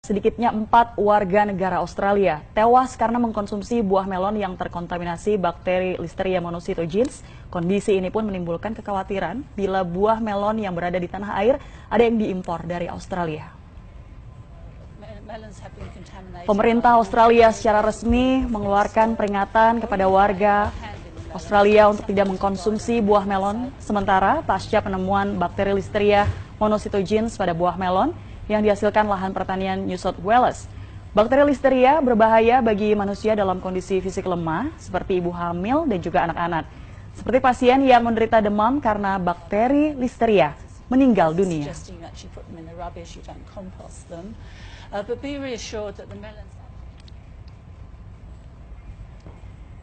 Sedikitnya 4 warga negara Australia tewas karena mengkonsumsi buah melon yang terkontaminasi bakteri Listeria monocytogenes. Kondisi ini pun menimbulkan kekhawatiran bila buah melon yang berada di tanah air ada yang diimpor dari Australia. Pemerintah Australia secara resmi mengeluarkan peringatan kepada warga Australia untuk tidak mengkonsumsi buah melon sementara pasca penemuan bakteri Listeria monocytogenes pada buah melon yang dihasilkan lahan pertanian New South Wales. Bakteri Listeria berbahaya bagi manusia dalam kondisi fisik lemah, seperti ibu hamil dan juga anak-anak. Seperti pasien yang menderita demam karena bakteri Listeria meninggal dunia.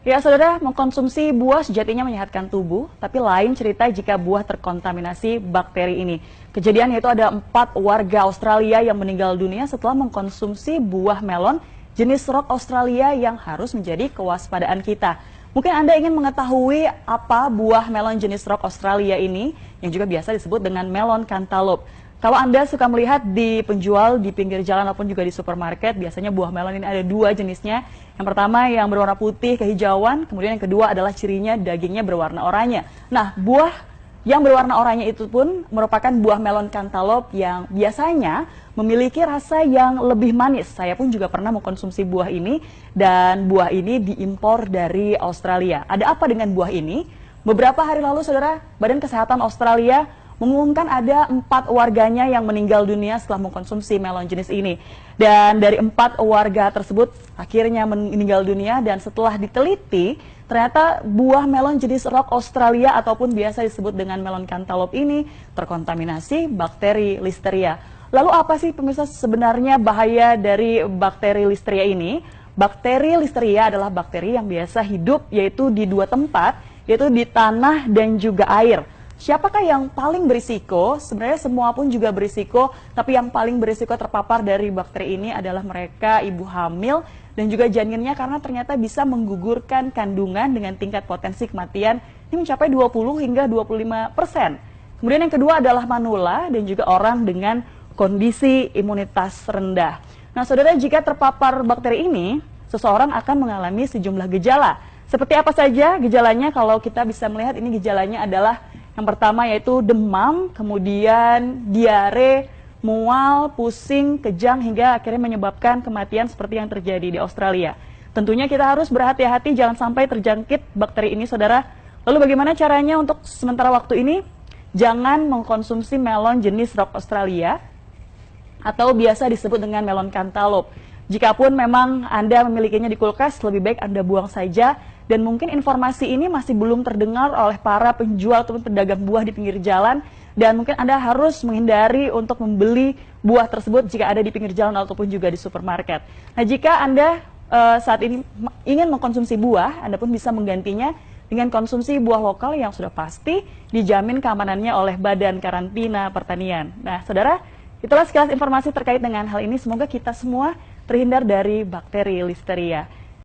Ya, saudara, mengkonsumsi buah sejatinya menyehatkan tubuh, tapi lain cerita jika buah terkontaminasi bakteri ini. Kejadian yaitu ada 4 warga Australia yang meninggal dunia setelah mengkonsumsi buah melon jenis rock Australia yang harus menjadi kewaspadaan kita. Mungkin Anda ingin mengetahui apa buah melon jenis rock Australia ini, yang juga biasa disebut dengan melon cantaloupe. Kalau Anda suka melihat di penjual di pinggir jalan ataupun juga di supermarket, biasanya buah melon ini ada 2 jenisnya. Yang pertama yang berwarna putih kehijauan, kemudian yang kedua adalah cirinya dagingnya berwarna oranye. Nah, buah yang berwarna oranye itu pun merupakan buah melon cantaloupe yang biasanya memiliki rasa yang lebih manis. Saya pun juga pernah mengkonsumsi buah ini dan buah ini diimpor dari Australia. Ada apa dengan buah ini? Beberapa hari lalu, saudara, Badan Kesehatan Australia mengumumkan ada 4 warganya yang meninggal dunia setelah mengkonsumsi melon jenis ini. Dan dari 4 warga tersebut akhirnya meninggal dunia dan setelah diteliti, ternyata buah melon jenis rock Australia ataupun biasa disebut dengan melon cantaloupe ini terkontaminasi bakteri Listeria. Lalu apa sih pemirsa sebenarnya bahaya dari bakteri Listeria ini? Bakteri Listeria adalah bakteri yang biasa hidup yaitu di 2 tempat, yaitu di tanah dan juga air. Siapakah yang paling berisiko? Sebenarnya semua pun juga berisiko, tapi yang paling berisiko terpapar dari bakteri ini adalah mereka ibu hamil dan juga janinnya karena ternyata bisa menggugurkan kandungan dengan tingkat potensi kematian ini mencapai 20 hingga 25%. Kemudian yang kedua adalah manula dan juga orang dengan kondisi imunitas rendah. Nah, saudara, jika terpapar bakteri ini, seseorang akan mengalami sejumlah gejala. Seperti apa saja gejalanya? Kalau kita bisa melihat ini gejalanya adalah yang pertama yaitu demam, kemudian diare, mual, pusing, kejang, hingga akhirnya menyebabkan kematian seperti yang terjadi di Australia. Tentunya kita harus berhati-hati jangan sampai terjangkit bakteri ini, saudara. Lalu bagaimana caranya untuk sementara waktu ini? Jangan mengkonsumsi melon jenis rock Australia atau biasa disebut dengan melon cantaloupe. Jikapun memang Anda memilikinya di kulkas, lebih baik Anda buang saja. Dan mungkin informasi ini masih belum terdengar oleh para penjual ataupun pedagang buah di pinggir jalan. Dan mungkin Anda harus menghindari untuk membeli buah tersebut jika ada di pinggir jalan ataupun juga di supermarket. Nah, jika Anda saat ini ingin mengkonsumsi buah, Anda pun bisa menggantinya dengan konsumsi buah lokal yang sudah pasti dijamin keamanannya oleh Badan Karantina Pertanian. Nah, saudara, itulah sekilas informasi terkait dengan hal ini. Semoga kita semua terhindar dari bakteri Listeria.